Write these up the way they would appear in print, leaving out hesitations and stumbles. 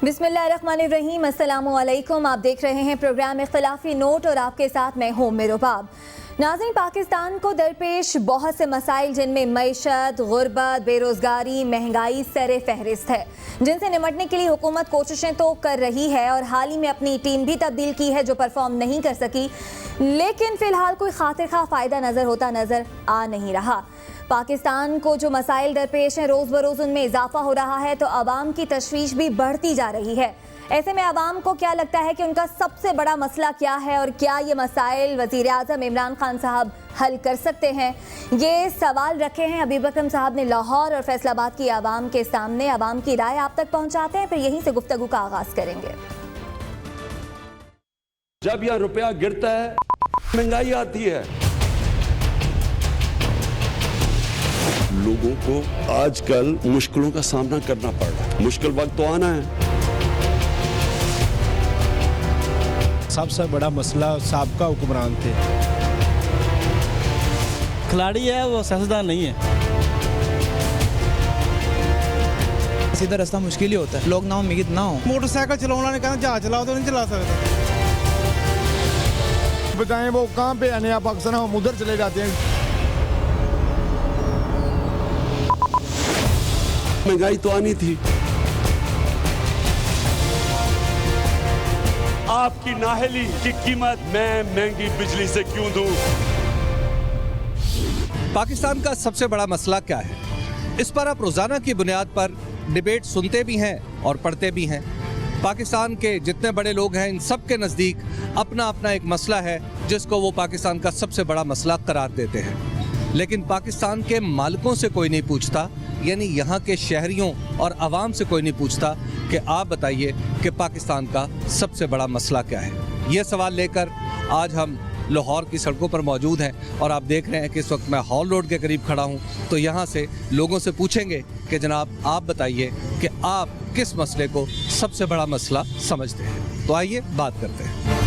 बिस्मिल्लाहिर्रहमानिर्रहीम, अस्सलामुअलैकुम। आप देख रहे हैं प्रोग्राम इख्तिलाफी नोट और आपके साथ मैं हूं मिरुबाब। नाज़रीन, पाकिस्तान को दरपेश बहुत से मसाइल जिनमें मईशत, गुर्बत, बेरोज़गारी, महंगाई सरे फहरिस्त है, जिनसे निमटने के लिए हुकूमत कोशिशें तो कर रही है और हाल ही में अपनी टीम भी तब्दील की है जो परफॉर्म नहीं कर सकी, लेकिन फ़िलहाल कोई खातिर खा फ़ायदा नज़र आ नहीं रहा। पाकिस्तान को जो मसाइल दरपेश हैं, रोज़ बरोज़ उनमें इजाफा हो रहा है तो आवाम की तशवीश भी बढ़ती जा रही है। ऐसे में आवाम को क्या लगता है कि उनका सबसे बड़ा मसला क्या है और क्या ये मसाइल वज़ीर आज़म इमरान खान साहब हल कर सकते हैं? ये सवाल रखे हैं हबीब अकरम साहब ने लाहौर और फैसलाबाद की आवाम के सामने। आवाम की राय आप तक पहुँचाते हैं, फिर यहीं से गुफ्तगू का आगाज़ करेंगे। जब यह रुपया गिरता है, महंगाई आती है। लोगों को आजकल मुश्किलों का सामना करना पड़ रहा है। मुश्किल वक्त तो आना है। सबसे बड़ा मसला साबका हुक्मरान थे। खिलाड़ी है वो सियासतदान नहीं है। सीधा रास्ता मुश्किल ही होता है, लोग ना उम्मीद ना हो। मोटरसाइकिल चलाना ने कहना जहाज चलाओ तो नहीं चला सकते। बताएं वो कहाँ पे आने आप पाकिस्तान, हम उधर चले जाते हैं। महंगाई तो आनी थी। आपकी नाहली की कीमत मैं महंगी बिजली से क्यों दूं? पाकिस्तान का सबसे बड़ा मसला क्या है? इस पर आप रोजाना की बुनियाद पर डिबेट सुनते भी हैं और पढ़ते भी हैं। पाकिस्तान के जितने बड़े लोग हैं, इन सब के नज़दीक अपना अपना एक मसला है जिसको वो पाकिस्तान का सबसे बड़ा मसला करार देते हैं। लेकिन पाकिस्तान के मालिकों से कोई नहीं पूछता, यानी यहाँ के शहरियों और आवाम से कोई नहीं पूछता कि आप बताइए कि पाकिस्तान का सबसे बड़ा मसला क्या है। ये सवाल लेकर आज हम लाहौर की सड़कों पर मौजूद हैं और आप देख रहे हैं कि इस वक्त मैं हॉल रोड के करीब खड़ा हूँ। तो यहाँ से लोगों से पूछेंगे कि जनाब आप बताइए कि आप किस मसले को सबसे बड़ा मसला समझते हैं। तो आइए बात करते हैं।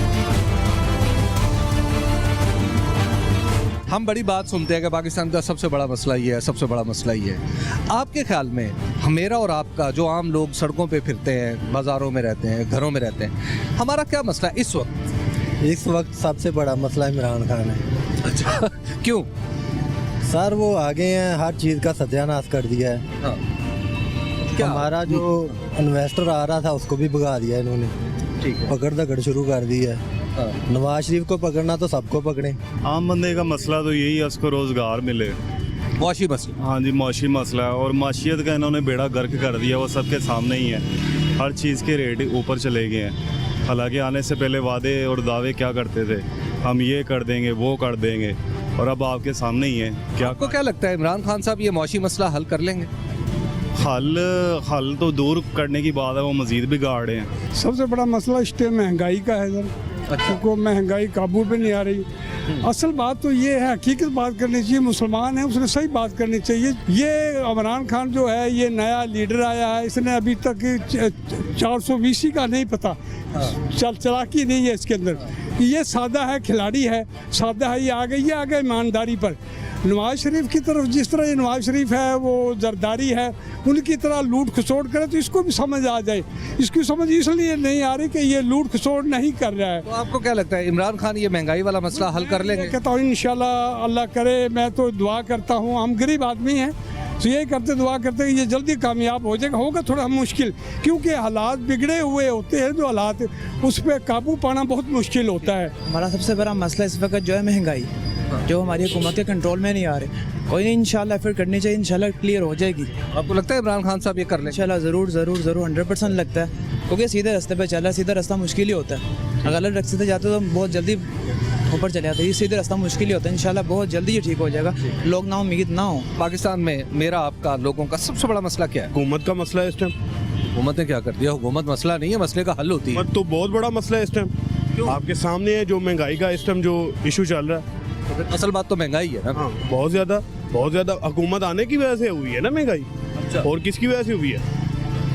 हम बड़ी बात सुनते हैं कि पाकिस्तान का सबसे बड़ा मसला ये है, सबसे बड़ा मसला ये है। आपके ख्याल में मेरा और आपका, जो आम लोग सड़कों पे फिरते हैं, बाज़ारों में रहते हैं, घरों में रहते हैं, हमारा क्या मसला है इस वक्त? इस वक्त सबसे बड़ा मसला इमरान खान है। अच्छा, क्यों? सर वो आगे हैं, हर चीज़ का सत्यानाश कर दिया है। हाँ। हमारा जो इन्वेस्टर आ रहा था उसको भी भगा दिया इन्होंने। ठीक है। पकड़ दकड़ शुरू कर दी है। नवाज शरीफ को पकड़ना तो सबको पकड़े। आम बंदे का मसला तो यही है, उसको रोजगार मिले। मुआशी मसला। हाँ जी, मुआशी मसला है। और माशियत का इन्होंने बेड़ा गर्क कर दिया, वो सबके सामने ही है। हर चीज़ के रेट ऊपर चले गए हैं। हालांकि आने से पहले वादे और दावे क्या करते थे, हम ये कर देंगे वो कर देंगे, और अब आपके सामने ही है। क्या आपको क्या लगता है इमरान खान साहब ये मुआशी मसला हल कर लेंगे? हल तो दूर करने की बात है, वो मजीद बिगाड़े हैं। सबसे बड़ा मसला इस टाइम महंगाई का है सर। क्योंकि महंगाई काबू पे नहीं आ रही। असल बात तो ये है, हकीकत बात करनी चाहिए। मुसलमान है, उसने सही बात करनी चाहिए। ये इमरान खान जो है, ये नया लीडर आया है, इसने अभी तक 420 का नहीं पता, चालाकी नहीं है इसके अंदर। ये सादा है, खिलाड़ी है, सादा है। ये आ गए ईमानदारी पर। नवाज शरीफ की तरफ जिस तरह ये नवाज शरीफ है वो जरदारी है, उनकी तरह लूट खसोड़ करे तो इसको भी समझ आ जाए। इसकी समझ इसलिए नहीं आ रही कि ये लूट खसोड़ नहीं कर रहा है। तो आपको क्या लगता है इमरान खान ये महंगाई वाला मसला हल कर लेंगे? कहता हूँ इंशाल्लाह, अल्लाह करे। मैं तो दुआ करता हूँ, हम गरीब आदमी हैं तो यही करते, दुआ करते कि ये जल्दी कामयाब हो जाएगा। होगा थोड़ा मुश्किल, क्योंकि हालात बिगड़े हुए होते हैं। जो हालात उस पर काबू पाना बहुत मुश्किल होता है। हमारा सबसे बड़ा मसला इस वक्त जो है महंगाई, जो हमारी हुकूमत के कंट्रोल में नहीं आ रहे। कोई नहीं, इंशाल्लाह एफर्ट करनी चाहिए, इंशाल्लाह क्लियर हो जाएगी। आपको लगता है इमरान खान साहब ये कर लें? इंशाल्लाह ज़रूर 100% लगता है, क्योंकि सीधे रास्ते पे चला। सीधा रास्ता मुश्किल ही होता है। अगर गलत रास्ते से जाते तो बहुत जल्दी ऊपर चले जाते। ये सीधे रास्ता मुश्किल ही होता है। इंशाल्लाह बहुत जल्दी ये ठीक हो जाएगा, लोग ना उम्मीद ना हो। पाकिस्तान में मेरा आपका लोगों का सबसे बड़ा मसला क्या है? हुकूमत का मसला है इस टाइम। हुकूमत ने क्या कर दिया? हुकूमत मसला नहीं है, मसले का हल होती है। तो बहुत बड़ा मसला है इस टाइम। आपके सामने है जो महंगाई का इस टाइम जो इशू चल रहा है। असल बात तो महंगाई है ना। हाँ, बहुत ज़्यादा हुकूमत आने की वजह से हुई है ना महंगाई। अच्छा। और किसकी वजह से हुई है?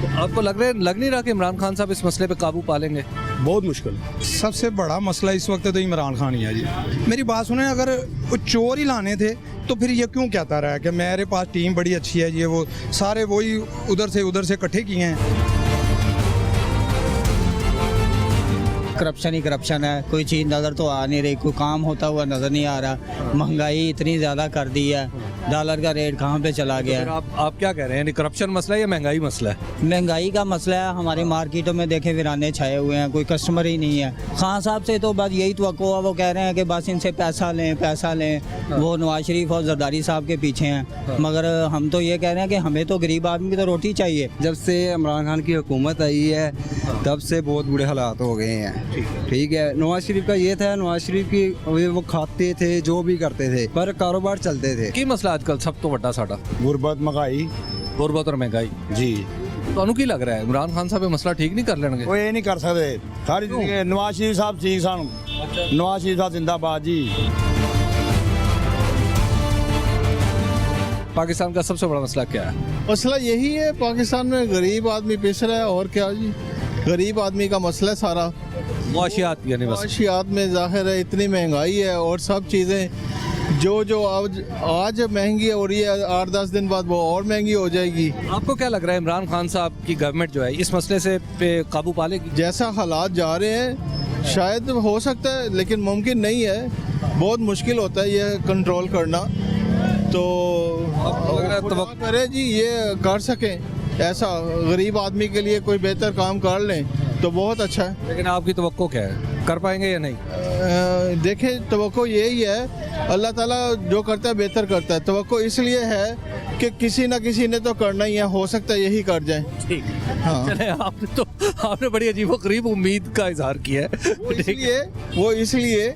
तो आपको लग नहीं रहा कि इमरान खान साहब इस मसले पे काबू पा लेंगे? बहुत मुश्किल। सबसे बड़ा मसला इस वक्त तो इमरान खान ही है जी। मेरी बात सुने, अगर वो चोर ही लाने थे तो फिर ये क्यों कहता रहा कि मेरे पास टीम बड़ी अच्छी है, ये वो सारे वही उधर से इकट्ठे किए हैं। करप्शन ही करप्शन है, कोई चीज़ नज़र तो आ नहीं रही, कोई काम होता हुआ नज़र नहीं आ रहा। महंगाई इतनी ज़्यादा कर दी है, डॉलर का रेट कहाँ पे चला गया फिर है। आप क्या कह रहे हैं, करप्शन मसला है या महंगाई मसला है? महंगाई का मसला है, हमारी मार्केटों में देखे वीराने छाए हुए हैं, कोई कस्टमर ही नहीं है। खान साहब से तो बस यही तवक्को है, वो कह रहे हैं कि बस इनसे पैसा लें। वो नवाज शरीफ और जरदारी साहब के पीछे हैं, मगर हम तो ये कह रहे हैं कि हमें तो गरीब आदमी की तो रोटी चाहिए। जब से इमरान खान की हुकूमत आई है तब से बहुत बुरे हालात हो गए हैं। ठीक है, नवाज शरीफ का ये था, नवाज शरीफ की वो खाते थे जो भी करते थे पर कारोबार चलते थे। की मसला आजकल सब तो ਵੱਡਾ ਸਾਡਾ गुरबत महंगाई गुरबत और महंगाई जी ਤੁਹਾਨੂੰ ਕੀ ਲੱਗ ਰਿਹਾ ਹੈ ਇਮਰਾਨ ਖਾਨ ਸਾਹਿਬ ਇਹ ਮਸਲਾ ਠੀਕ ਨਹੀਂ ਕਰ ਲੈਣਗੇ? वो ये नहीं कर सकते। सारी नवाज शरीफ साहब ठीक सन, नवाज शरीफ साहब जिंदाबाद जी। पाकिस्तान का सबसे बड़ा मसला क्या है? मसला यही है, पाकिस्तान में गरीब आदमी पिस रहा है और क्या जी, गरीब आदमी का मसला है सारा। मुआशियात यानी बस माशियात में जाहिर है इतनी महंगाई है और सब चीज़ें जो आज महंगी हो रही है, 8-10 दिन बाद वो और महंगी हो जाएगी। आपको क्या लग रहा है इमरान खान साहब की गवर्नमेंट जो है इस मसले से पे काबू पा लेगी? जैसा हालात जा रहे हैं शायद हो सकता है, लेकिन मुमकिन नहीं है, बहुत मुश्किल होता है ये कंट्रोल करना। तो खुदा करे जी ये कर सकें, ऐसा गरीब आदमी के लिए कोई बेहतर काम कर लें तो बहुत अच्छा है। लेकिन आपकी तवक्को क्या है, कर पाएंगे या नहीं? देखें, तवक्को यही है, अल्लाह ताला जो करता है बेहतर करता है। तवक्को इसलिए है कि किसी ना किसी ने तो करना ही है, हो सकता है यही कर जाए। ठीक, हाँ। चले आपने बड़ी अजीबोगरीब उम्मीद का इजहार किया है। वो इसलिए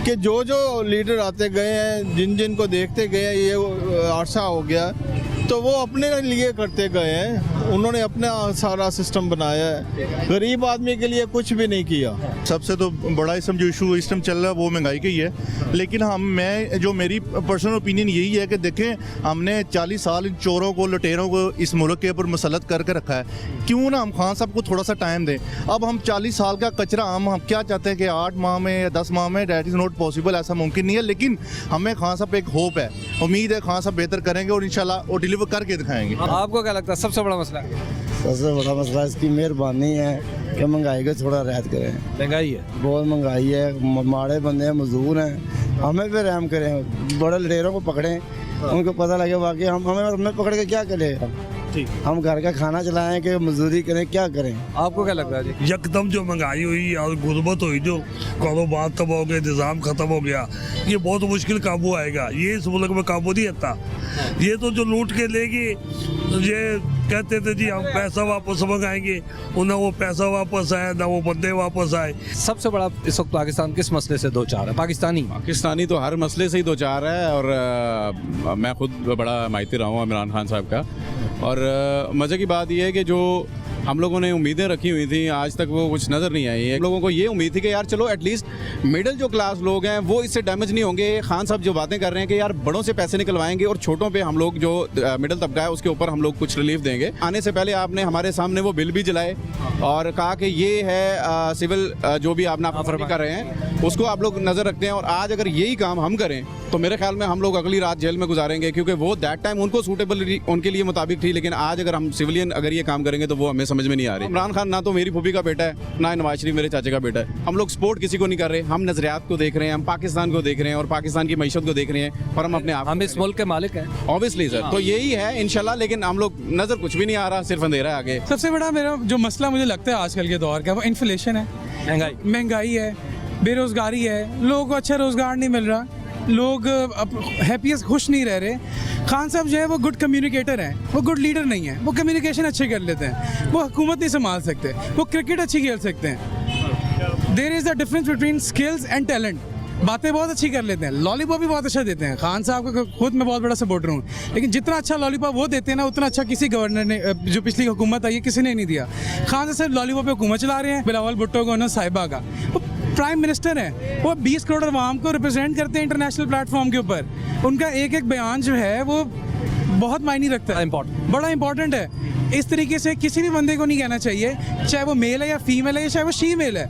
कि जो लीडर आते गए हैं, जिन को देखते गए हैं, ये अरसा हो गया, तो वो अपने लिए करते गए हैं, उन्होंने अपना सारा सिस्टम बनाया है, गरीब आदमी के लिए कुछ भी नहीं किया। सबसे तो बड़ा इसम जो इशू इस टाइम चल रहा है वो महंगाई का ही है। लेकिन मेरी पर्सनल ओपिनियन यही है कि देखें, हमने 40 साल इन चोरों को, लुटेरों को इस मुल्क के ऊपर मुसलत करके रखा है, क्यों ना हम खान साहब को थोड़ा सा टाइम दें। अब हम 40 साल का कचरा हम क्या चाहते हैं कि 8 माह में या 10 माह में, डैट इज़ नॉट पॉसिबल, ऐसा मुमकिन नहीं है। लेकिन हमें खान साहब एक होप है, उम्मीद है खान साहब बेहतर करेंगे और इंशाल्लाह वो डिलीवर करके दिखाएंगे। आपको क्या लगता है सबसे बड़ा मसला? सबसे बड़ा मसला इसकी मेहरबानी है कि महंगाई को थोड़ा रहत करें। महंगाई है, बहुत महंगाई है, माड़े बंदे हैं, मजदूर हैं, हमें भी रहम करें, बड़े लटेरों को पकड़ें, उनको पता लगे वाकई हमें पकड़ के क्या करें, हम घर का खाना चलाएं कि मजदूरी करें, क्या करें? आपको क्या लगता है जी? यकदम जो महंगाई हुई और गुर्बत हुई, जो कारोबार तबाह हो गया, निज़ाम ख़त्म हो गया, ये बहुत मुश्किल काबू आएगा। ये इस मुल्क में काबू नहीं आता। ये तो जो लूट के लेगी, ये कहते थे जी हम पैसा वापस मंगाएंगे, ना वो पैसा वापस आए ना वो बंदे वापस आए। सबसे बड़ा इस वक्त पाकिस्तान किस मसले से दो चार है? पाकिस्तानी तो हर मसले से ही दो चार है, और मैं खुद बड़ा माहिर रहा हूँ इमरान खान साहब का। और मज़े की बात यह है कि जो हम लोगों ने उम्मीदें रखी हुई थी आज तक वो कुछ नज़र नहीं आई है। लोगों को ये उम्मीद थी कि यार चलो एटलीस्ट मिडिल जो क्लास लोग हैं वो इससे डैमेज नहीं होंगे। खान साहब जो बातें कर रहे हैं कि यार बड़ों से पैसे निकलवाएंगे और छोटों पे हम लोग जो मिडिल तबका है उसके ऊपर हम लोग कुछ रिलीफ देंगे। आने से पहले आपने हमारे सामने वो बिल भी जलाए और कहा कि ये है सिविल जो भी आप कर रहे हैं उसको आप लोग नज़र रखते हैं। और आज अगर यही काम हम करें तो मेरे ख्याल में हम लोग अगली रात जेल में गुजारेंगे, क्योंकि वो दैट टाइम उनको सूटेबल उनके लिए मुताबिक थी। लेकिन आज अगर हम सिविलियन अगर ये काम करेंगे तो वो हमें समझ में नहीं आ रही। इमरान खान ना तो मेरी फूफी का बेटा है, ना नवाज शरीफ मेरे चाचे का बेटा है। हम लोग सपोर्ट किसी को नहीं कर रहे, हम नजरियात को देख रहे हैं, हम पाकिस्तान को देख रहे हैं और पाकिस्तान की मईशत को देख रहे हैं, और हम अपने आप हम इस मुल्क के मालिक हैं ऑब्वियसली सर। तो यही है इंशाल्लाह। लेकिन हम लोग नजर कुछ भी नहीं आ रहा, सिर्फ अंधेरा है आगे। सबसे बड़ा मेरा जो मसला मुझे लगता है आजकल के दौर का वो इन्फ्लेशन है, महंगाई है, बेरोजगारी है, लोगों को अच्छा रोजगार नहीं मिल रहा, लोग हैप्पीएस्ट खुश नहीं रह रहे। खान साहब जो है वो गुड कम्युनिकेटर हैं, वो गुड लीडर नहीं है, वो कम्युनिकेशन अच्छे कर लेते हैं, वो हुकूमत नहीं संभाल सकते, वो क्रिकेट अच्छी खेल सकते हैं। There is the difference between skills and talent. बातें बहुत अच्छी कर लेते हैं, लॉलीपॉप भी बहुत अच्छा देते हैं। खान साहब का खुद मैं बहुत बड़ा सपोर्टर हूँ, लेकिन जितना अच्छा लॉलीपॉप वो देते हैं ना उतना अच्छा किसी गवर्नर ने, जो पिछली हुकूमत आई है, किसी ने नहीं दिया। खान साहब सिर्फ लॉलीपॉप पे हुकूमत चला रहे हैं। बिलावल भुट्टो को, साहिबा का, प्राइम मिनिस्टर है, वो 20 करोड़ अवाम को रिप्रेजेंट करते हैं इंटरनेशनल प्लेटफॉर्म के ऊपर। उनका एक एक बयान जो है वो बहुत मायने रखता है, बड़ा इंपॉर्टेंट है। इस तरीके से किसी भी बंदे को नहीं कहना चाहिए, चाहे वो मेल है या फीमेल है या चाहे वो शीमेल है,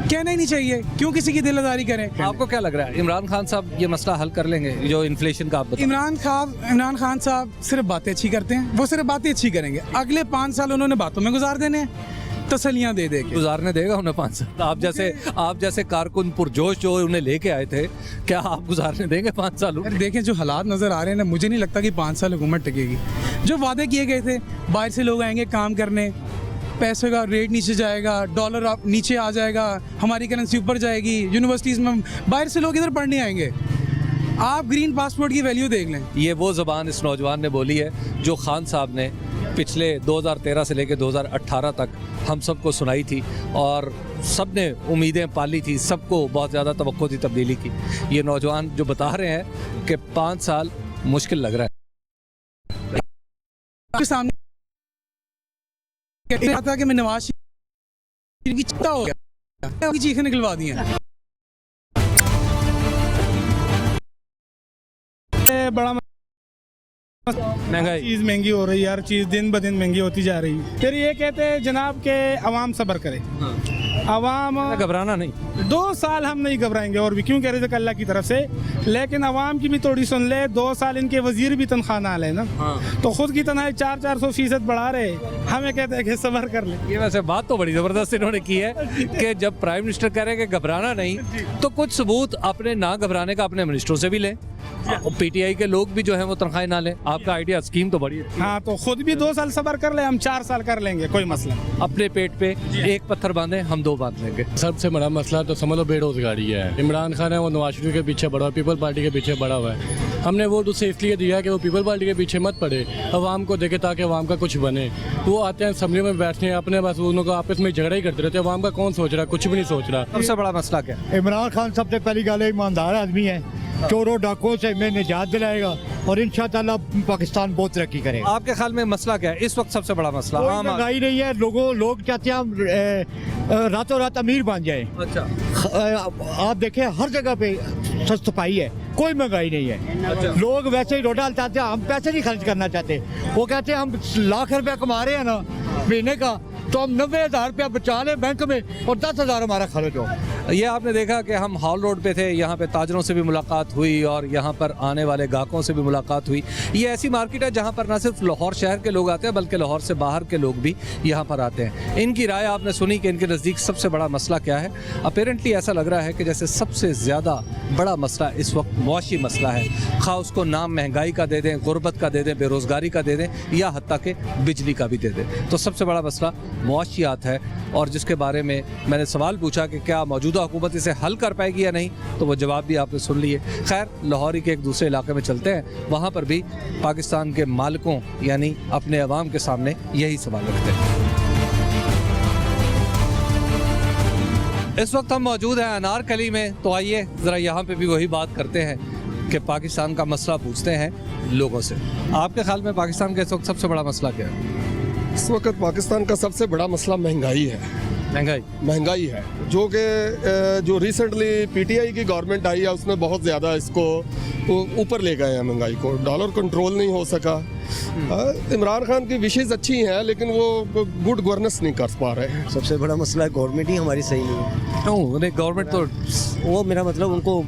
कहना ही नहीं चाहिए। क्यों किसी की दिलदारी करें? आपको क्या लग रहा है इमरान खान साहब ये मसला हल कर लेंगे जो इन्फ्लेशन का? आप इमरान खान साहब सिर्फ बातें अच्छी करते हैं, वो सिर्फ बातें अच्छी करेंगे। अगले 5 साल उन्होंने बातों में गुजार देने हैं। तसलियाँ दे दे के। गुजारने देगा उन्हें 5 साल? आप जैसे कारकुन पुरजोश जो उन्हें लेके आए थे, क्या आप गुजारने देंगे 5 साल? यार देखें जो हालात नज़र आ रहे हैं ना, मुझे नहीं लगता कि 5 साल हुकूमत टिकेगी। जो वादे किए गए थे, बाहर से लोग आएंगे काम करने, पैसे का रेट नीचे जाएगा, डॉलर नीचे आ जाएगा, हमारी करेंसी ऊपर जाएगी, यूनिवर्सिटीज़ में बाहर से लोग इधर पढ़ने आएंगे। आप ग्रीन पासपोर्ट की वैल्यू देख लें। ये वो ज़बान इस नौजवान ने बोली है जो खान साहब ने पिछले 2013 से लेकर 2018 तक हम सबको सुनाई थी, और सब ने उम्मीदें पाली थी, सबको बहुत ज़्यादा तवक्को थी तब्दीली की। ये नौजवान जो बता रहे हैं कि 5 साल मुश्किल लग रहा है। आपके सामने कहता था कि मैं नवाज शरीफ की चिट्टा हो गया, चीखें निकलवा दी हैं। बड़ा महंगाई चीज़ महंगी हो रही है, हर चीज़ दिन ब दिन महंगी होती जा रही है। फिर ये कहते हैं जनाब के अवाम सब्र करे। अवाम घबराना नहीं, 2 साल हम नहीं घबराएंगे, और भी क्यों कह रहे थे अल्लाह की तरफ से, लेकिन अवाम की भी थोड़ी सुन ले। 2 साल इनके वजीर भी तनख्वाह ना ले ना, तो खुद की तनख्वाह 400% बढ़ा रहे, हमें कहते हैं कि सब्र कर ले। ये वैसे बात तो बड़ी ज़बरदस्त इन्होंने की है कि जब प्राइम मिनिस्टर कह रहे हैं कि घबराना नहीं, तो कुछ सबूत अपने ना घबराने का अपने मिनिस्टरों से भी लें। पीटीआई के लोग भी जो है वो तनख्वाहें ना लें। आपका आइडिया, स्कीम तो बड़ी है। हाँ, तो खुद भी 2 साल सब्र कर ले, हम 4 साल कर लेंगे, कोई मसला नहीं। अपने पेट पे एक पत्थर बांधे, हम 2 बांध लेंगे। सबसे बड़ा मसला तो समझ लो बेरोजगारी है। इमरान खान है वो नवाज शरीफ के पीछे पड़ा हुआ, पीपल पार्टी के पीछे पड़ा हुआ है। हमने वोट उससे इसलिए दिया है कि वो पीपल पार्टी के पीछे मत पड़े, अवाम को देखे ताकि अवाम का कुछ बने। वो आते हैं असम्बली में बैठते हैं, अपने बस उन लोग आपस में झगड़ा ही करते रहते हैं। अवाम का कौन सोच रहा है? कुछ भी नहीं सोच रहा। सबसे बड़ा मसला क्या है? इमरान खान सबसे पहली गल ईमानदार आदमी है, चोरों डाकुओं से हमें निजात दिलाएगा और इंशाअल्लाह पाकिस्तान बहुत तरक्की करेगा। आपके ख्याल में मसला क्या है इस वक्त? सबसे बड़ा मसला महंगाई नहीं है, लोग चाहते हैं हम रातों रात अमीर बन जाए। अच्छा, आप देखें हर जगह पे सस्ताई है, कोई महंगाई नहीं है। अच्छा। लोग वैसे ही रोटा चाहते हैं, हम पैसे नहीं खर्च करना चाहते। वो कहते हैं हम लाख रुपया कमा रहे हैं ना महीने का, तो हम 90,000 रुपया बचा लें बैंक में और 10,000 हमारा खर्च हो। ये आपने देखा कि हम हॉल रोड पे थे, यहाँ पे ताजरों से भी मुलाकात हुई और यहाँ पर आने वाले ग्राहकों से भी मुलाकात हुई। ये ऐसी मार्केट है जहाँ पर ना सिर्फ लाहौर शहर के लोग आते हैं बल्कि लाहौर से बाहर के लोग भी यहाँ पर आते हैं। इनकी राय आपने सुनी कि इनके नज़दीक सबसे बड़ा मसला क्या है। अपेरेंटली ऐसा लग रहा है कि जैसे सबसे ज़्यादा बड़ा मसला इस वक्त मुआशी मसला है, खा उसको नाम महंगाई का दे दें, गुर्बत का दे दें, बेरोज़गारी का दे दें, या हत्ता के बिजली का भी दे दें। तो सबसे बड़ा मसला मुआशियात है, और जिसके बारे में मैंने सवाल पूछा कि क्या मौजूदा हुकूमत इसे हल कर पाएगी या नहीं, तो वो जवाब भी आपने सुन लिए। खैर, लाहौरी के एक दूसरे इलाके में चलते हैं, वहाँ पर भी पाकिस्तान के मालिकों यानी अपने अवाम के सामने यही सवाल रखते हैं। इस वक्त हम मौजूद हैं अनारकली में, तो आइए ज़रा यहाँ पे भी वही बात करते हैं कि पाकिस्तान का मसला पूछते हैं लोगों से। आपके ख्याल में पाकिस्तान का इस वक्त सबसे बड़ा मसला क्या है? इस वक्त पाकिस्तान का सबसे बड़ा मसला महंगाई है। महंगाई है, जो कि जो रिसेंटली पीटीआई की गवर्नमेंट आई है उसने बहुत ज़्यादा इसको ऊपर ले गए हैं महंगाई को। डॉलर कंट्रोल नहीं हो सका। इमरान खान की विशेष अच्छी हैं लेकिन वो गुड गवर्नेंस नहीं कर पा रहे। सबसे बड़ा मसला है गवर्नमेंट ही हमारी सही नहीं है। क्यों? गवर्नमेंट तो वो मेरा मतलब उनको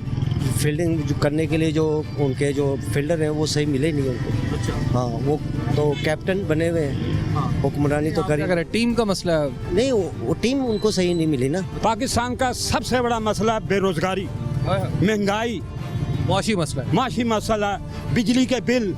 फील्डिंग करने के लिए जो उनके जो फील्डर हैं वो सही मिले नहीं उनको। अच्छा। हाँ, वो तो कैप्टन बने हुए हैं, हुक्मरानी तो करी। टीम का मसला है नहीं, वो टीम उनको सही नहीं मिली ना। पाकिस्तान का सबसे बड़ा मसला बेरोजगारी, महंगाई, मुआशी मसला, बिजली के बिल,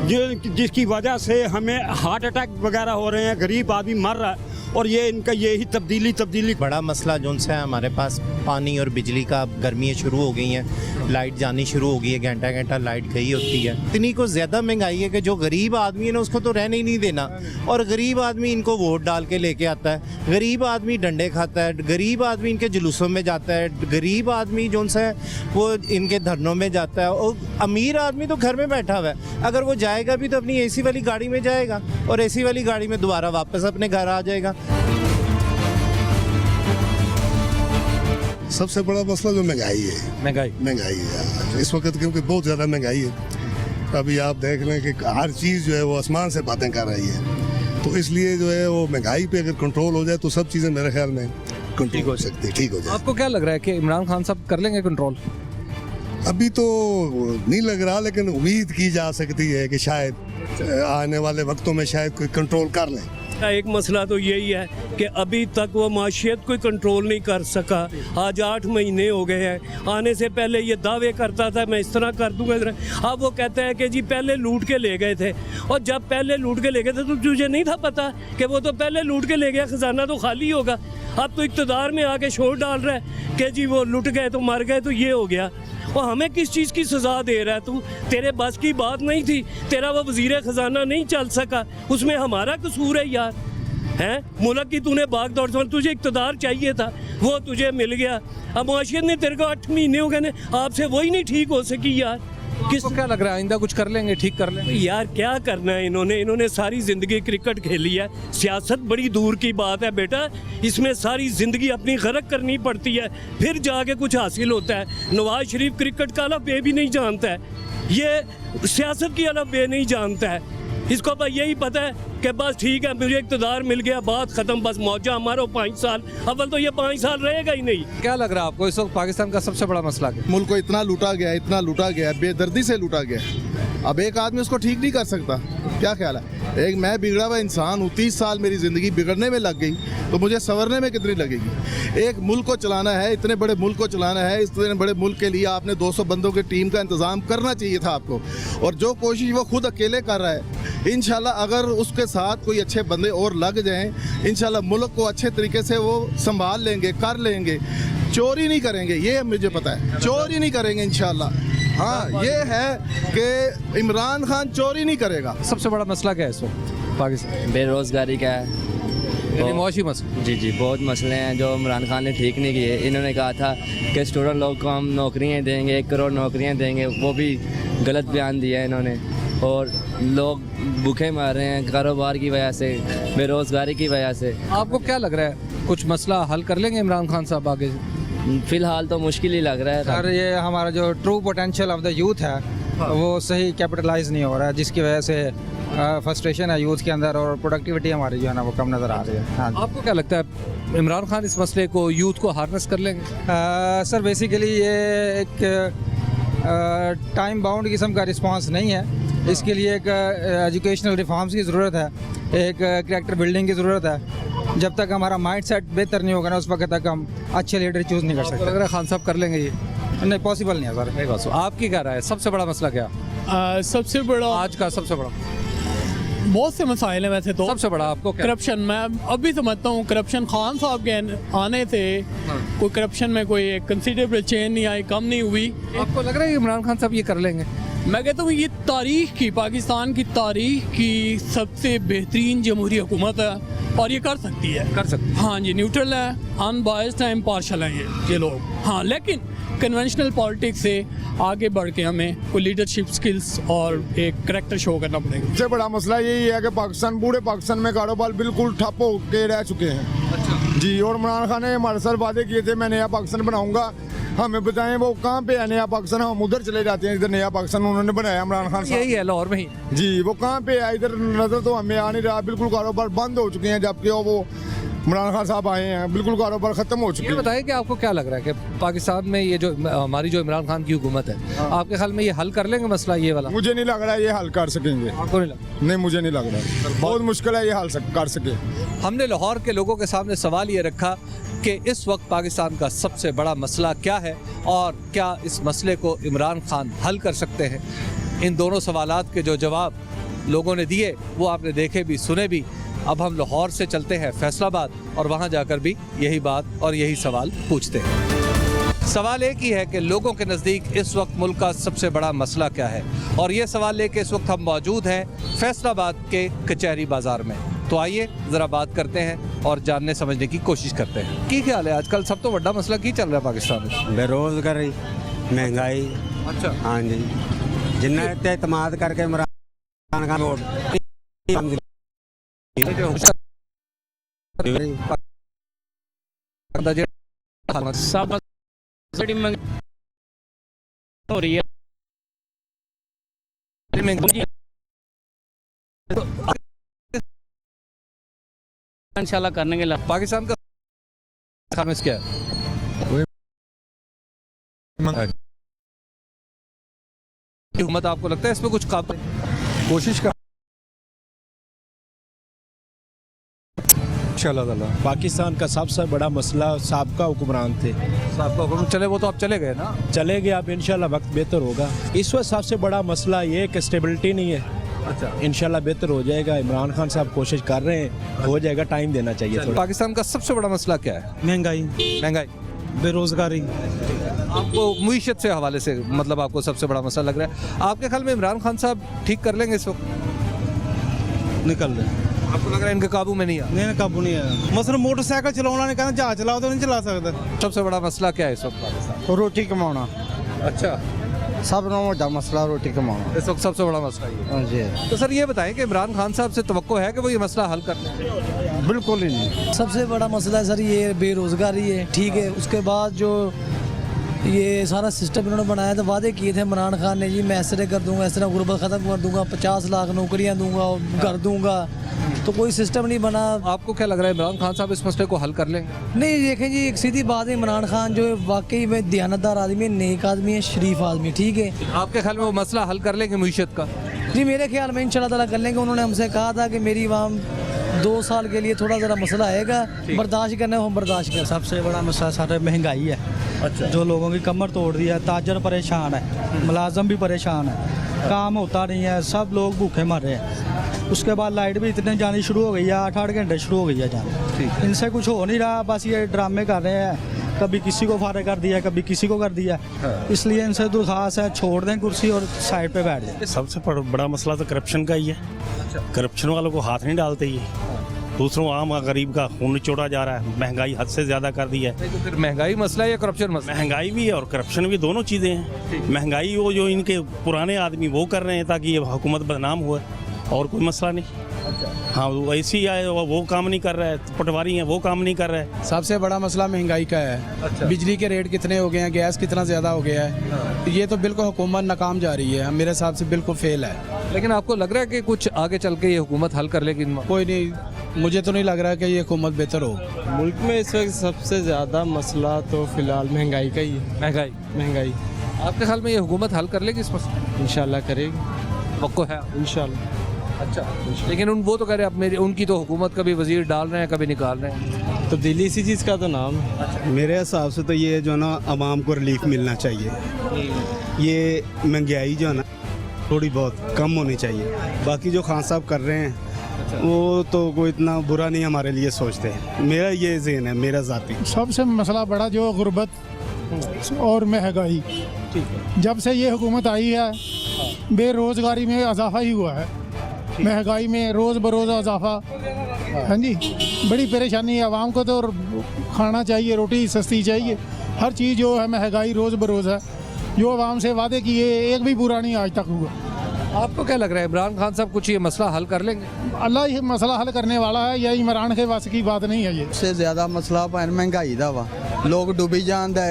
जिसकी वजह से हमें हार्ट अटैक वगैरह हो रहे हैं, गरीब आदमी मर रहा है, और ये इनका यही तब्दीली। बड़ा मसला जो है हमारे पास पानी और बिजली का। गर्मियाँ शुरू हो गई हैं, लाइट जानी शुरू हो गई है, घंटा घंटा लाइट गई होती है। इतनी को ज़्यादा महंगाई है कि जो गरीब आदमी है ना उसको तो रहने ही नहीं देना, और गरीब आदमी इनको वोट डाल के लेके आता है। गरीब आदमी डंडे खाता है, गरीब आदमी इनके जुलूसों में जाता है, गरीब आदमी जो है वो इनके धरनों में जाता है, और अमीर आदमी तो घर में बैठा हुआ है। अगर वो जाएगा भी तो अपनी एसी वाली गाड़ी में जाएगा, और एसी वाली गाड़ी में दोबारा वापस अपने घर आ जाएगा। सबसे बड़ा मसला जो महंगाई है इस वक्त, क्योंकि बहुत ज़्यादा महंगाई है। अभी आप देख लें कि हर चीज़ जो है वो आसमान से बातें कर रही है, तो इसलिए जो है वो महंगाई पे अगर कंट्रोल हो जाए तो सब चीज़ें मेरे ख्याल में ठीक हो सकती है, ठीक हो जाए। आपको क्या लग रहा है कि इमरान खान साहब कर लेंगे कंट्रोल? अभी तो नहीं लग रहा, लेकिन उम्मीद की जा सकती है कि शायद आने वाले वक्तों में शायद कोई कंट्रोल कर लें। एक मसला तो यही है कि अभी तक वो माशियत कोई कंट्रोल नहीं कर सका। आज 8 महीने हो गए हैं। आने से पहले ये दावे करता था मैं इस तरह कर दूंगा, अब वो कहता है कि जी पहले लूट के ले गए थे। और जब पहले लूट के ले गए थे तो तुझे नहीं था पता कि वो तो पहले लूट के ले गया, खजाना तो खाली होगा। अब तो इक़्तिदार में आके शोर डाल रहा है कि जी वो लुट गए तो मर गए तो ये हो गया। और हमें किस चीज़ की सज़ा दे रहा है तू? तेरे बस की बात नहीं थी, तेरा वो वज़ीर ख़जाना नहीं चल सका, उसमें हमारा कसूर है यार। हैं मुल्क की तूने भाग दौड़ से, तुझे इक़्तिदार चाहिए था, वो तुझे मिल गया। अब मुआशियत ने तेरे को 8 महीने हो गए, आपसे वही नहीं ठीक हो सकी यार। किसको क्या लग रहा है आइंदा कुछ कर लेंगे, ठीक कर लेंगे? यार क्या करना है इन्होंने सारी ज़िंदगी क्रिकेट खेली है। सियासत बड़ी दूर की बात है बेटा, इसमें सारी ज़िंदगी अपनी गरक करनी पड़ती है, फिर जाके कुछ हासिल होता है। नवाज शरीफ क्रिकेट का अलग बे भी नहीं जानता है, ये सियासत की अलग बे नहीं जानता है। इसको बस यही पता है कि बस ठीक है मुझे इक़्तिदार मिल गया, बात ख़त्म, बस मौजा मारो 5 साल। अव्वल तो ये 5 साल रहेगा ही नहीं। क्या लग रहा है आपको इस वक्त पाकिस्तान का सबसे बड़ा मसला क्या? मुल्क को इतना लूटा गया, बेदर्दी से लूटा गया। अब एक आदमी उसको ठीक नहीं कर सकता। क्या ख्याल है? एक मैं बिगड़ा हुआ इंसान हूँ, 30 साल मेरी ज़िंदगी बिगड़ने में लग गई, तो मुझे संवरने में कितनी लगेगी? एक मुल्क को चलाना है, इतने बड़े मुल्क को चलाना है, इतने बड़े मुल्क के लिए आपने 200 बंदों की टीम का इंतज़ाम करना चाहिए था आपको। और जो कोशिश वो खुद अकेले कर रहा है, इंशाल्लाह अगर उसके साथ कोई अच्छे बंदे और लग जाएं, इंशाल्लाह मुल्क को अच्छे तरीके से वो संभाल लेंगे, कर लेंगे। चोरी नहीं करेंगे, ये मुझे पता है, चोरी नहीं करेंगे इंशाल्लाह। हाँ, ये है कि इमरान खान चोरी नहीं करेगा। सबसे बड़ा मसला क्या है इस वक्त पाकिस्तान? बेरोज़गारी का है, मुआशी मसला। जी बहुत मसले हैं जो इमरान खान ने ठीक नहीं किए। इन्होंने कहा था कि स्टूडेंट लोग को हम नौकरियाँ देंगे, 1 करोड़ नौकरियाँ देंगे, वो भी गलत बयान दिया है इन्होंने। और लोग भूखे मर रहे हैं कारोबार की वजह से, बेरोज़गारी की वजह से। आपको क्या लग रहा है कुछ मसला हल कर लेंगे इमरान खान साहब आगे? फ़िलहाल तो मुश्किल ही लग रहा है सर। ये हमारा जो true potential of the youth है वो सही कैपिटलाइज नहीं हो रहा है, जिसकी वजह से फ्रस्ट्रेशन है यूथ के अंदर और प्रोडक्टिविटी हमारी जो है ना वो कम नज़र आ रही है। हाँ, आपको क्या लगता है इमरान खान इस मसले को, यूथ को हार्नेस कर लेंगे? सर बेसिकली ये एक टाइम बाउंड किस्म का रिस्पांस नहीं है। इसके लिए एक एजुकेशनल रिफॉर्म्स की ज़रूरत है, एक कैरेक्टर बिल्डिंग की ज़रूरत है। जब तक हमारा माइंड सेट बेहतर नहीं होगा ना, उस वक्त तक हम अच्छे लीडर चूज़ नहीं कर सकते। लग रहा है खान साहब कर लेंगे ये? नहीं, पॉसिबल नहीं है सर। आपकी क्या राय है, सबसे बड़ा मसला क्या? सबसे बड़ा आज का सबसे बड़ा, बहुत से मसाइल हैं वैसे तो। सबसे बड़ा आपको क्या? करप्शन। मैं अभी समझता हूँ करप्शन खान साहब के आने से कोई करप्शन में कोई कंसिडरेबल चेंज नहीं आई, कम नहीं हुई। आपको लग रहा है इमरान खान साहब ये कर लेंगे? मैं कहता हूँ ये तारीख की, पाकिस्तान की तारीख की सबसे बेहतरीन जमहूरी हुकूमत है और ये कर सकती है। कर सकती है, हाँ जी। न्यूट्रल है, अनबायस्ड है, इम्पार्शल हैं ये लोग। हाँ, लेकिन कन्वेंशनल पॉलिटिक्स से आगे बढ़ के हमें कोई लीडरशिप स्किल्स और एक करैक्टर शो करना पड़ेगा। सबसे बड़ा मसला यही है कि पाकिस्तान, बूढ़े पाकिस्तान में कारोबार बिल्कुल ठप हो के रह चुके हैं जी। और इमरान खान ने हमारे साथ वादे किए थे मैं नया पाकिस्तान बनाऊंगा, हमें बताएं वो कहाँ पे है नया पाकिस्तान? हम उधर चले जाते हैं, इधर नया पाकिस्तान उन्होंने बनाया इमरान खान साहब। यही है लाहौर में ही जी, वो कहाँ पे है? इधर नजर तो हमें आ नहीं रहा। बिल्कुल कारोबार बंद हो चुके हैं, जबकि वो इमरान खान साहब आए हैं, बिल्कुल कारोबार खत्म हो चुके हैं। बताइए कि आपको क्या लग रहा है कि पाकिस्तान में ये जो हमारी जो इमरान खान की हुकूमत है, आपके ख्याल में ये हल कर लेंगे मसला ये वाला? मुझे नहीं लग रहा है ये हल कर सकेंगे। आपको नहीं लगता? नहीं, मुझे नहीं लग रहा है, बहुत मुश्किल है ये हल कर सके। हमने लाहौर के लोगों के सामने सवाल ये रखा कि इस वक्त पाकिस्तान का सबसे बड़ा मसला क्या है और क्या इस मसले को इमरान खान हल कर सकते हैं। इन दोनों सवालात के जो जवाब लोगों ने दिए वो आपने देखे भी, सुने भी। अब हम लाहौर से चलते हैं फैसलाबाद और वहाँ जाकर भी यही बात और यही सवाल पूछते हैं। सवाल एक ही है कि लोगों के नज़दीक इस वक्त मुल्क का सबसे बड़ा मसला क्या है, और ये सवाल लेके इस वक्त हम मौजूद हैं फैसलाबाद के कचहरी बाज़ार में। तो आइए ज़रा बात करते हैं और जानने समझने की कोशिश करते हैं। की ख्याल है आजकल सब तो बड़ा मसला की चल रहा है पाकिस्तान में? बेरोज़गारी, महंगाई। अच्छा, हाँ जी, जिन्ना एतमाद करके इमरान खान वोट सब हो रही है इंशाल्लाह करने के लिए। पाकिस्तान का खामिश क्या है? हुकूमत आपको लगता है इसमें कुछ कोशिश कर इंशाल्लाह ताला। पाकिस्तान का सबसे बड़ा मसला साबका हुक्मरान थे। साबका हुक्म चले, वो तो अब चले गए ना। चले गए, अब इंशाल्लाह वक्त बेहतर होगा। इस वक्त सबसे बड़ा मसला ये है कि स्टेबिलिटी नहीं है। अच्छा, इंशाल्लाह बेहतर हो जाएगा। इमरान खान साहब कोशिश कर रहे हैं, हो जाएगा, टाइम देना चाहिए थोड़ा। पाकिस्तान का सबसे बड़ा मसला क्या है? महंगाई, बेरोजगारी। आपको मुईशत से हवाले से मतलब आपको सबसे बड़ा मसला लग रहा है। आपके ख्याल में इमरान खान साहब ठीक कर लेंगे इस वक्त? निकल रहे हैं। आपको लग रहा है इनके काबू में नहीं आ? नहीं, काबू नहीं है। मसलन मोटरसाइकिल चलाना नहीं, कहना जहाज चलाओ तो नहीं चला सकते। सबसे बड़ा मसला क्या है इस वक्त पाकिस्तान? रोटी कमाना। अच्छा, सब बड़ा मसला रोटी कमाना इस वक्त सबसे बड़ा मसला ये है। तो सर ये बताएं कि इमरान खान साहब से तवक्को है कि वो ये मसला हल कर लें? बिल्कुल ही नहीं। सबसे बड़ा मसला है सर ये बेरोज़गारी है, ठीक है। उसके बाद जो ये सारा सिस्टम इन्होंने बनाया था, वादे किए थे इमरान खान ने, जी मैं ऐसे कर दूंगा, इस तरह गुर्बत ख़त्म कर दूंगा, 50 लाख नौकरियां दूंगा, कर दूंगा, तो कोई सिस्टम नहीं बना। आपको क्या लग रहा है इमरान खान साहब इस मसले को हल कर लेंगे? नहीं, देखें जी, एक सीधी बात है, इमरान खान जो है वाकई में दयानतदार आदमी है, नेक आदमी है, शरीफ आदमी, ठीक है। आपके ख्याल में वो मसला हल कर लेंगे मुईशत का? जी मेरे ख्याल में इंशाल्लाह ताला कर लेंगे। उन्होंने हमसे कहा था कि मेरी आवाम 2 साल के लिए थोड़ा ज़रा मसला आएगा, बर्दाश्त करना है, हम बर्दाश्त करें। सबसे बड़ा मसला सारा महंगाई है। अच्छा, जो लोगों की कमर तोड़ दिया है, ताजर परेशान है, मुलाजम भी परेशान है, काम होता नहीं है, सब लोग भूखे मर रहे हैं। उसके बाद लाइट भी इतने जानी शुरू हो गई है, 8-8 घंटे शुरू हो गई है जाने। इनसे कुछ हो नहीं रहा, बस ये ड्रामे कर रहे हैं, कभी किसी को फारे कर दिया, कभी किसी को कर दिया। इसलिए इनसे दरख्वास्त है, छोड़ दें कुर्सी और साइड पे बैठ जाए। सबसे बड़ा मसला तो करप्शन का ही है। करप्शन वालों को हाथ नहीं डालते ये, दूसरों आम गरीब का खून निचोड़ा जा रहा है। महंगाई हद से ज़्यादा कर दी है। तो फिर महंगाई मसला है या करप्शन मसला? महंगाई भी है और करप्शन भी, दोनों चीज़ें हैं। महंगाई वो जो इनके पुराने आदमी वो कर रहे हैं ताकि ये हुकूमत बदनाम हुए, और कोई मसला नहीं। हाँ, वो ऐसी है, वो काम नहीं कर रहा है, पटवारी है वो काम नहीं कर रहा है। सबसे बड़ा मसला महंगाई का है। अच्छा। बिजली के रेट कितने हो गए हैं, गैस कितना ज़्यादा हो गया है। ये तो बिल्कुल हुकूमत नाकाम जा रही है, मेरे हिसाब से बिल्कुल फेल है। लेकिन आपको लग रहा है कि कुछ आगे चल के ये हुकूमत हल कर लेगी? कोई नहीं, मुझे तो नहीं लग रहा कि ये हुकूमत बेहतर हो। मुल्क में इस वक्त सबसे ज़्यादा मसला तो फिलहाल महंगाई का ही है। महंगाई आपके ख्याल में ये हुकूमत हल कर लेगी इस मसले? इंशाल्लाह करेगी, पक्को है इंशाल्लाह। अच्छा, लेकिन वो तो कह रहे हैं उनकी तो हुकूमत कभी वजीर डाल रहे हैं, कभी निकाल रहे हैं। तो दिल्ली इसी चीज़ का तो नाम है। मेरे हिसाब से तो ये जो है ना, आवाम को रिलीफ मिलना चाहिए। ये महंगाई जो है ना थोड़ी बहुत कम होनी चाहिए। बाकी जो खान साहब कर रहे हैं वो तो कोई इतना बुरा नहीं हमारे लिए सोचते हैं। मेरा ये ज़हन है, मेरा ज़ाती। सबसे मसला बड़ा जो गुर्बत और महंगाई, जब से ये हुकूमत आई है बेरोज़गारी में इजाफा ही हुआ है, महंगाई में रोज़ बरोज़ इजाफा। हाँ जी, बड़ी परेशानी है आवाम को। तो खाना चाहिए, रोटी सस्ती चाहिए, हर चीज़ जो है महंगाई रोज़ बरोज़ है। जो आवाम से वादे किए एक भी पूरा नहीं आज तक हुआ। आपको क्या लग रहा है इमरान खान साहब कुछ ये मसला हल कर लेंगे? अल्लाह ये मसला हल करने वाला है, यह इमरान के वास की बात नहीं है। ये सबसे ज़्यादा मसला महंगाई का वा, लोग डूबी जान दे,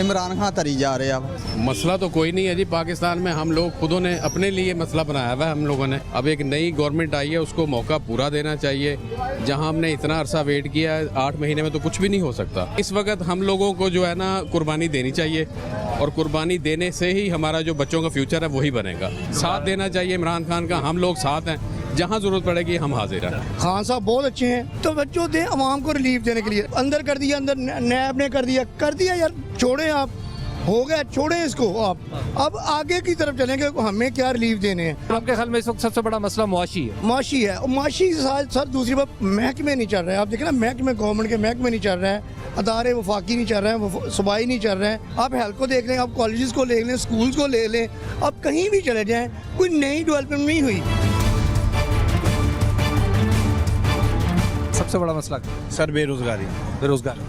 इमरान खान तरी जा रहे हैं। मसला तो कोई नहीं है जी। पाकिस्तान में हम लोग खुदों ने अपने लिए मसला बनाया हुआ है हम लोगों ने। अब एक नई गवर्नमेंट आई है, उसको मौका पूरा देना चाहिए। जहां हमने इतना अरसा वेट किया है, 8 महीने में तो कुछ भी नहीं हो सकता। इस वक्त हम लोगों को जो है ना कुर्बानी देनी चाहिए, और कुर्बानी देने से ही हमारा जो बच्चों का फ्यूचर है वही बनेगा। साथ देना चाहिए इमरान खान का, हम लोग साथ हैं, जहाँ जरूरत पड़ेगी हम हाजिर हैं। खान साहब बहुत अच्छे हैं, तो बच्चों दे आवाम को रिलीफ देने के लिए अंदर कर दिया, अंदर नैब ने कर दिया यार, छोड़ें आप, हो गया, छोड़ें इसको आप। अब आगे की तरफ चलेंगे, हमें क्या रिलीफ देने हैं। आपके ख्याल में इस वक्त सबसे बड़ा मसला मुआशी है? मुआशी है, और मुआशी के साथ सर दूसरी बात महकमे नहीं चल रहे हैं। आप देखें ना, महकमे गवर्नमेंट के महकमे नहीं चल रहे हैं, अदारे वफाकी नहीं चल रहे हैं, सूबाई नहीं चल रहे हैं। आप हेल्थ को देख लें, आप कॉलेजेस को ले लें, स्कूल्स को ले लें, आप कहीं भी चले जाएँ, कोई नई डेवलपमेंट नहीं हुई। सबसे बड़ा मसला सर बेरोजगारी।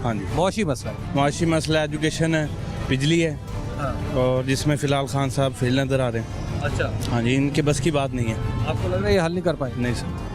हाँ जी, मुआशी मसला है। मुआशी मसला एजुकेशन है, बिजली है, और जिसमें फिलहाल खान साहब फेल नजर आ रहे हैं। अच्छा, हाँ जी, इनके बस की बात नहीं है। आपको लग रहा है ये हल नहीं कर पाए? नहीं सर।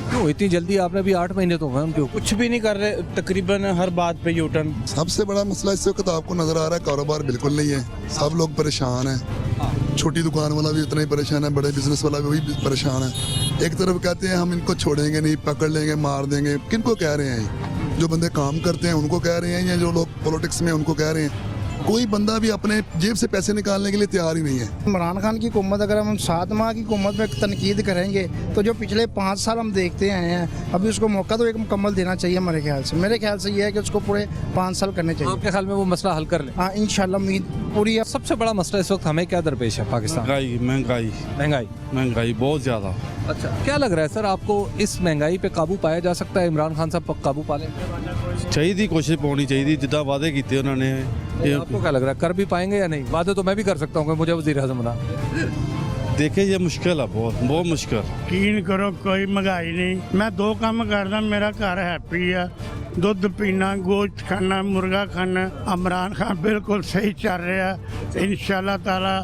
क्यों इतनी जल्दी? आपने भी 8 महीने तो हुए उनके ऊपर, कुछ भी नहीं कर रहे, तकरीबन हर बात पे यूटर्न। सबसे बड़ा मसला इस वक्त आपको नजर आ रहा है, कारोबार बिल्कुल नहीं है, सब लोग परेशान हैं। छोटी दुकान वाला भी उतना ही परेशान है, बड़े बिजनेस वाला भी वही परेशान है। एक तरफ कहते हैं हम इनको छोड़ेंगे नहीं, पकड़ लेंगे, मार देंगे। किनको कह रहे हैं? जो बंदे काम करते हैं उनको कह रहे हैं, या जो लोग पॉलिटिक्स में उनको कह रहे हैं? कोई बंदा भी अपने जेब से पैसे निकालने के लिए तैयार ही नहीं है। इमरान खान की हुकूमत, अगर हम 7 माह की हुकूमत पे तनकीद करेंगे तो जो पिछले 5 साल हम देखते आए हैं, अभी उसको मौका तो एक मुकम्मल देना चाहिए हमारे ख्याल से। मेरे ख्याल से ये है कि उसको पूरे 5 साल करने चाहिए। आपके ख्याल में वो मसला हल कर ले? हाँ, इंशाल्लाह उम्मीद पूरी है। सबसे बड़ा मसला इस वक्त हमें क्या दरपेश है पाकिस्तान? महंगाई बहुत ज़्यादा। अच्छा, क्या लग रहा है सर आपको, इस महंगाई पे काबू पाया जा सकता है? इमरान खान साहब काबू पा लें? चाहिए, कोशिश होनी चाहिए जितना वादे किए उन्होंने। आपको क्या लग रहा है, कर भी पाएंगे या नहीं? वादे तो मैं भी कर सकता हूँ, मुझे वज़ीर आज़म बना। देखिए ये मुश्किल है, बहुत मुश्किल। यकीन करो कोई महंगाई नहीं। मैं 2 काम करदा, मेरा घर हैप्पी है। दुध पीना, गोश्त खाना, मुर्गा खाना। इमरान खान बिल्कुल सही चल रहा है इंशाल्लाह ताला।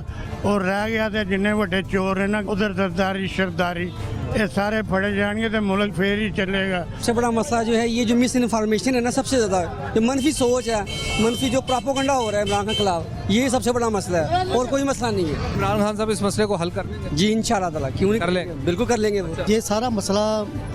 और रह गया तो जिन्ने बड़े चोर है ना, उधर सरदारी शरदारी, ये सारे फड़े जाएंगे तो मुल्क फिर ही चलेगा। सबसे बड़ा मसला जो है ये जो मिस इन्फॉर्मेशन है ना, सबसे ज़्यादा जो मनफी सोच है, मनफी जो प्रोपेगेंडा हो रहा है इमरान खान के खिलाफ, ये सबसे बड़ा मसला है और कोई मसला नहीं है। इमरान खान साहब इस मसले को हल कर लेंगे? जी इंशाल्लाह ताला, क्यों नहीं कर लेंगे? बिल्कुल कर लेंगे वो। ये सारा मसला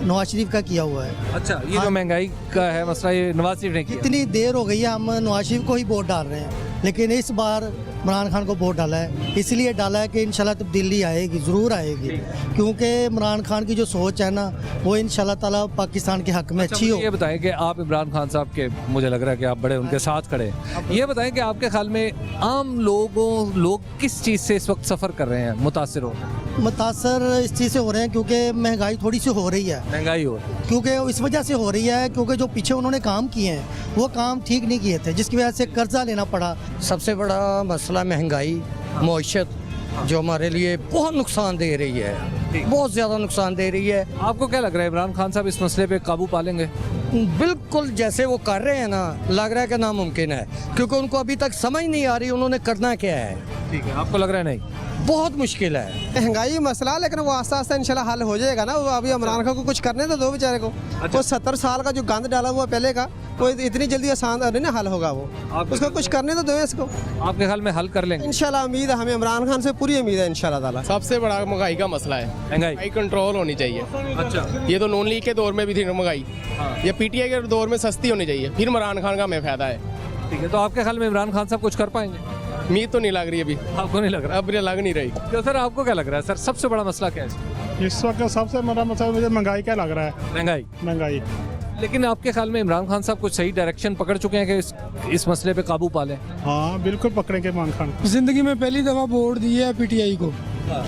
नवाज शरीफ का किया हुआ है। अच्छा, ये जो महंगाई का है मसला, ये नवाज शरीफ ने किया? इतनी देर हो गई है, हम नवाज शरीफ को ही वोट डाल रहे हैं, लेकिन इस बार इमरान खान को वोट डाला है। इसलिए डाला है कि इंशाल्लाह तब्दीली आएगी, ज़रूर आएगी, क्योंकि इमरान खान की जो सोच है ना, वो इंशाल्लाह ताला पाकिस्तान के हक में अच्छी हो। ये बताएं कि आप इमरान खान साहब के, मुझे लग रहा है कि आप बड़े उनके साथ खड़े हैं, ये बताएं कि आपके ख्याल में आम लोग किस चीज़ से इस वक्त सफ़र कर रहे हैं, मुतासिर हो रहे हैं? मुतासर इस चीज़ से हो रहे हैं क्योंकि महंगाई थोड़ी सी हो रही है। महंगाई हो रही है क्योंकि इस वजह से हो रही है क्योंकि जो पीछे उन्होंने काम किए हैं वो काम ठीक नहीं किए थे, जिसकी वजह से कर्जा लेना पड़ा। सबसे बड़ा मसला महंगाई, मईशत, जो हमारे लिए बहुत नुकसान दे रही है, बहुत ज़्यादा नुकसान दे रही है। आपको क्या लग रहा है, इमरान खान साहब इस मसले पे काबू पा लेंगे? बिल्कुल जैसे वो कर रहे हैं ना, लग रहा है कि नामुमकिन है, क्योंकि उनको अभी तक समझ नहीं आ रही उन्होंने करना क्या है। ठीक है, आपको लग रहा है नहीं? बहुत मुश्किल है महंगाई मसला, लेकिन वो आस्ता आस्ता इंशाल्लाह हल हो जाएगा ना। वो अभी इमरान खान को कुछ करने तो दो बेचारे को। वो 70 साल का जो गंद डाला हुआ पहले का, वो इतनी जल्दी आसान नहीं ना हल होगा। वो उसको कुछ करने तो दो इसको। आपके ख्याल में हल कर लेंगे? इंशाल्लाह उम्मीद है, हमें इमरान खान से पूरी उम्मीद है इंशाल्लाह ताला। सबसे बड़ा महंगाई का मसला है, महंगाई कंट्रोल होनी चाहिए। अच्छा, ये तो नून लीग के दौर में भी थी महंगाई, ये पीटीआई के दौर में सस्ती होनी चाहिए, फिर इमरान खान का हमें फायदा है। ठीक है, तो आपके ख्याल में इमरान खान साहब कुछ कर पाएंगे? उम्मीद तो नहीं लग रही अभी। आपको नहीं लग रहा? अब लग नहीं रही। तो सर आपको क्या लग रहा है सर, सबसे बड़ा मसला क्या है इस वक्त? सबसे बड़ा मसला मुझे महंगाई का लग रहा है। महंगाई। लेकिन आपके ख्याल में इमरान खान साहब कुछ सही डायरेक्शन पकड़ चुके हैं कि इस मसले पे काबू पा लें? हाँ बिल्कुल पकड़ेंगे इमरान खान। जिंदगी में पहली दफ़ा वोट दी है पीटीआई को,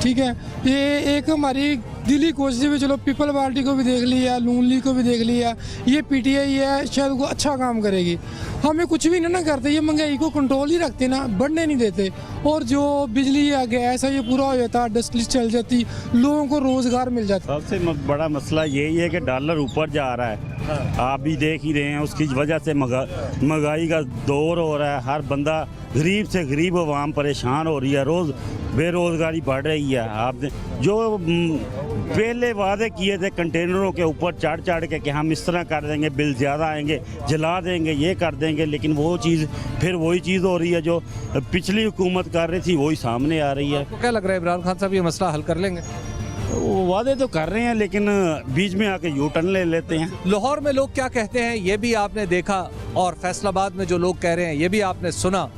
ठीक है। ये एक हमारी दिली कोशिश है, चलो पीपल पार्टी को भी देख लिया, नून लीग को भी देख लिया, ये पीटीआई है, शायद वो अच्छा काम करेगी। हमें कुछ भी ना करते, ये महंगाई को कंट्रोल ही रखते ना, बढ़ने नहीं देते। और जो बिजली या गैस है ये पूरा हो जाता, इंडस्ट्री चल जाती, लोगों को रोज़गार मिल जाता। सबसे बड़ा मसला यही है कि डॉलर ऊपर जा रहा है, आप भी देख ही रहे हैं। उसकी वजह से महंगाई का दौर हो रहा है, हर बंदा, गरीब से गरीब आवाम परेशान हो रही है, रोज़ बेरोज़गारी बढ़ रही है। आपने जो पहले वादे किए थे कंटेनरों के ऊपर चढ़ के कि हम इस तरह कर देंगे, बिल ज़्यादा आएंगे, जला देंगे, ये कर देंगे, लेकिन वो चीज़ फिर वही चीज़ हो रही है जो पिछली हुकूमत कर रही थी, वही सामने आ रही है। आपको क्या लग रहा है इमरान खान साहब ये मसला हल कर लेंगे? वो वादे तो कर रहे हैं लेकिन बीच में आके यू टर्न ले लेते हैं। लाहौर में लोग क्या कहते हैं ये भी आपने देखा, और फैसलाबाद में जो लोग कह रहे हैं ये भी आपने सुना।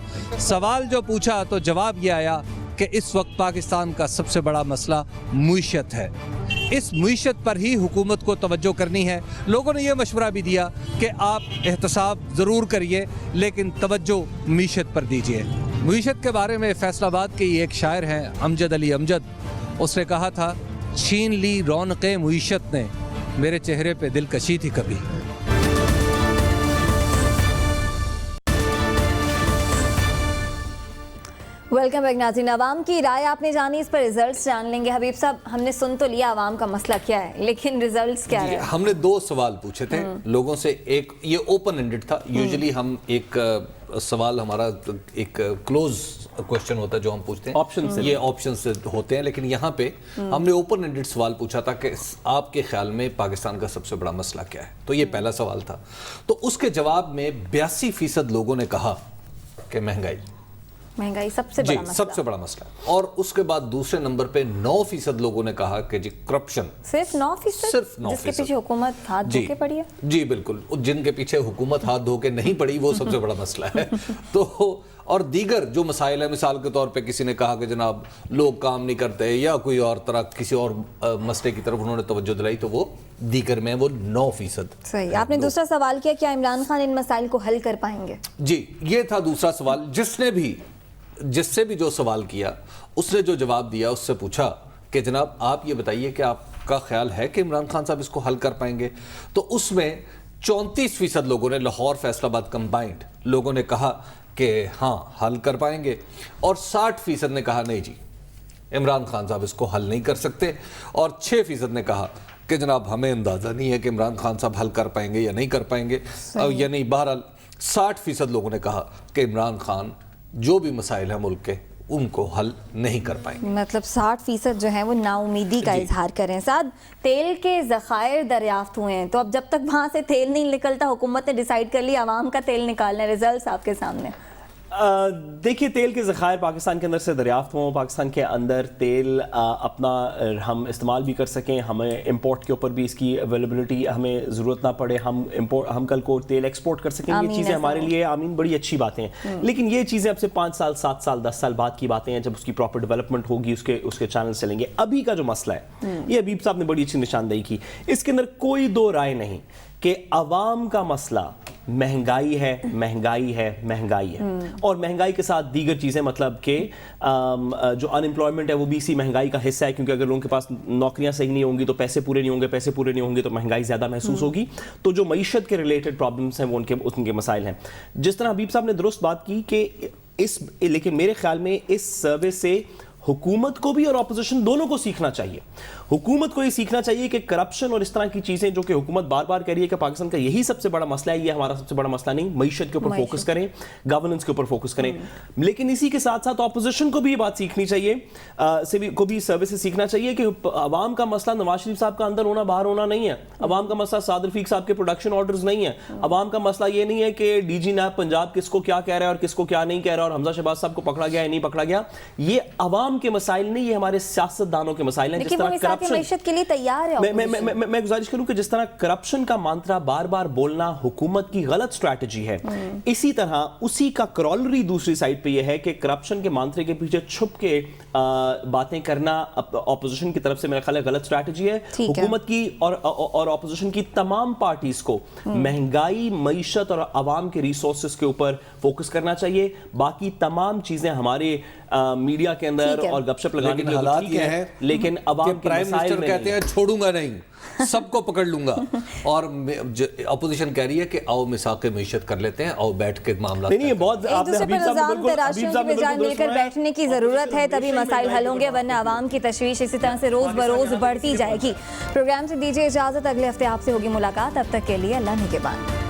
सवाल जो पूछा तो जवाब ये आया कि इस वक्त पाकिस्तान का सबसे बड़ा मसला मुईशत है। इस मुईशत पर ही हुकूमत को तवज्जो करनी है। लोगों ने यह मशवरा भी दिया कि आप एहतसाब ज़रूर करिए, लेकिन तवज्जो मुईशत पर दीजिए। मुईशत के बारे में फैसलाबाद के एक शायर हैं, अमजद अली अमजद, उसने कहा था, छीन ली रौनक़े मुईशत ने, मेरे चेहरे पे दिलकशी थी कभी। वेलकम बैक नाज़रीन। आवाम की राय आपने जानी, इस पर रिजल्ट्स जान लेंगे। हबीब साहब, हमने सुन तो लिया आवाम का मसला क्या है, लेकिन रिजल्ट्स क्या है? हमने 2 सवाल पूछे थे लोगों से। एक ये ओपन एंडेड था, यूजुअली हम एक सवाल, हमारा एक क्लोज क्वेश्चन होता है जो हम पूछते हैं, ऑप्शन से, ये ऑप्शन से होते हैं, लेकिन यहाँ पे हमने ओपन एंडेड सवाल पूछा था कि आपके ख्याल में पाकिस्तान का सबसे बड़ा मसला क्या है। तो ये पहला सवाल था। तो उसके जवाब में 82% लोगों ने कहा कि महंगाई सबसे बड़ा मसला। सबसे बड़ा मसला। और उसके बाद दूसरे नंबर पे 9% लोगों ने कहा कि जी करप्शन। सिर्फ 9%? सिर्फ 9%। जिसके पीछे हुकूमत हाथ धो के पड़ी है? जी बिल्कुल, जिनके पीछे हुकूमत हाथ धो के नहीं पड़ी वो सबसे बड़ा मसला है। तो और दीगर जो मसाइल है, मिसाल के तौर पे किसी ने कहा कि जनाब लोग काम नहीं करते या कोई और तरह किसी और मसले की तरफ उन्होंने तवज्जो दिलाई, तो वो दीगर में वो 9%। सही। आपने दूसरा सवाल किया, क्या इमरान खान इन मसाइल को हल कर पाएंगे? जी, ये था दूसरा सवाल। जिससे भी जो सवाल किया उसने जो जवाब दिया, उससे पूछा कि जनाब आप ये बताइए कि आपका ख्याल है कि इमरान खान साहब इसको हल कर पाएंगे? तो उसमें 34% लोगों ने, लाहौर फैसलाबाद कंबाइंड लोगों ने कहा कि हाँ हल कर पाएंगे, और 60% ने कहा नहीं जी इमरान खान साहब इसको हल नहीं कर सकते, और 6% ने कहा कि जनाब हमें अंदाज़ा नहीं है कि इमरान खान साहब हल कर पाएंगे या नहीं कर पाएंगे। यानी बहरहाल 60% लोगों ने कहा कि इमरान खान जो भी मसाइल हैं मुल्क के उनको हल नहीं कर पाएंगे। मतलब 60% जो है वो नाउमीदी का इजहार करें। साथ तेल के ज़खायर दरियाफ्त हुए हैं, तो अब जब तक वहाँ से तेल नहीं निकलता, हुकूमत ने डिसाइड कर लिया आवाम का तेल निकालना है। रिजल्ट आपके सामने। देखिए, तेल के ज़खायर पाकिस्तान के अंदर से दरियाफ्त हों, पाकिस्तान के अंदर तेल अपना हम इस्तेमाल भी कर सकें, हमें इंपोर्ट के ऊपर भी इसकी अवेलेबिलिटी हमें ज़रूरत ना पड़े, हम कल को तेल एक्सपोर्ट कर सकें। ये चीज़ें हमारे लिए आमीन बड़ी अच्छी बातें हैं। लेकिन ये चीज़ें अब से 5 साल 7 साल 10 साल बाद की बातें हैं, जब उसकी प्रॉपर डेवलपमेंट होगी, उसके चैनल चलेंगे। अभी का जो मसला है, ये हबीब साहब ने बड़ी अच्छी निशानदेही की, इसके अंदर कोई दो राय नहीं कि अवाम का मसला महंगाई है, महंगाई है, महंगाई है, और महंगाई के साथ दीगर चीज़ें, मतलब कि जो अनएम्प्लॉयमेंट है वो भी इसी महंगाई का हिस्सा है, क्योंकि अगर लोगों के पास नौकरियां सही नहीं होंगी तो पैसे पूरे नहीं होंगे, पैसे पूरे नहीं होंगे तो महंगाई ज़्यादा महसूस होगी। तो जो मईशत के रिलेटेड प्रॉब्लम्स हैं वो उनके मसाइल हैं। जिस तरह हबीब साहब ने दुरुस्त बात की कि लेकिन मेरे ख्याल में इस सर्वे से हुकूमत को भी और ऑपोजिशन दोनों को सीखना चाहिए। हुकूमत को ये सीखना चाहिए कि करप्शन और इस तरह की चीज़ें जो कि हुकूमत बार बार कह रही है कि पाकिस्तान का यही सबसे बड़ा मसला है, ये हमारा सबसे बड़ा मसला नहीं, मईशत के ऊपर फोकस करें, गवर्नेंस के ऊपर फोकस करें। लेकिन इसी के साथ साथ ऑपोजिशन को भी ये बात सीखनी चाहिए, को भी सर्वे से सीखना चाहिए कि अवाम का मसला नवाज शरीफ साहब का अंदर होना बाहर होना नहीं है, अवाम का मसला साद रफीक साहब के प्रोडक्शन ऑर्डर्स नहीं है, अवाम का मसला ये नहीं है कि डीजी नैब पंजाब किसको क्या कह रहा है और किसको क्या नहीं कह रहा, और हमजा शहबाज साहब को पकड़ा गया या नहीं पकड़ा गया। ये अवाम के मसाइल नहीं, ये हमारे सियासतदानों के मसाइल हैं। जिस तरह करप्शन के लिए तैयार है, मैं गुजारिश करूं कि जिस तरह करप्शन का मंत्रा बार बार बोलना हुकूमत की गलत स्ट्रैटेजी है, इसी तरह उसी का क्रॉलरी दूसरी साइड पे ये है कि करप्शन के मंत्रे के पीछे छुप के बातें करना ऑपोजिशन की तरफ से मेरा ख्याल है गलत स्ट्रैटेजी है। हुकूमत की और ऑपोजिशन की तमाम पार्टीज को महंगाई, मईशत और आवाम के रिसोर्सेज के ऊपर फोकस करना चाहिए। बाकी तमाम चीजें हमारे मीडिया के अंदर और गपशप लगाने के हालात ये हैं, लेकिन अवाम के प्राइम मिनिस्टर कहते हैं छोड़ूंगा नहीं, सबको पकड़ लूंगा, और अपोजिशन कह रही है कि आओ मिसाक मईशत कर लेते हैं, आओ बैठ के मामला नहीं, बहुत मिलकर बैठने की जरूरत है, तभी मसाइल हल होंगे, वरना आवाम की तशवीश इसी तरह से रोज बरोज बढ़ती जाएगी। प्रोग्राम से दीजिए इजाजत, अगले हफ्ते आपसे होगी मुलाकात, तब तक के लिए अल्लाह निगहबान।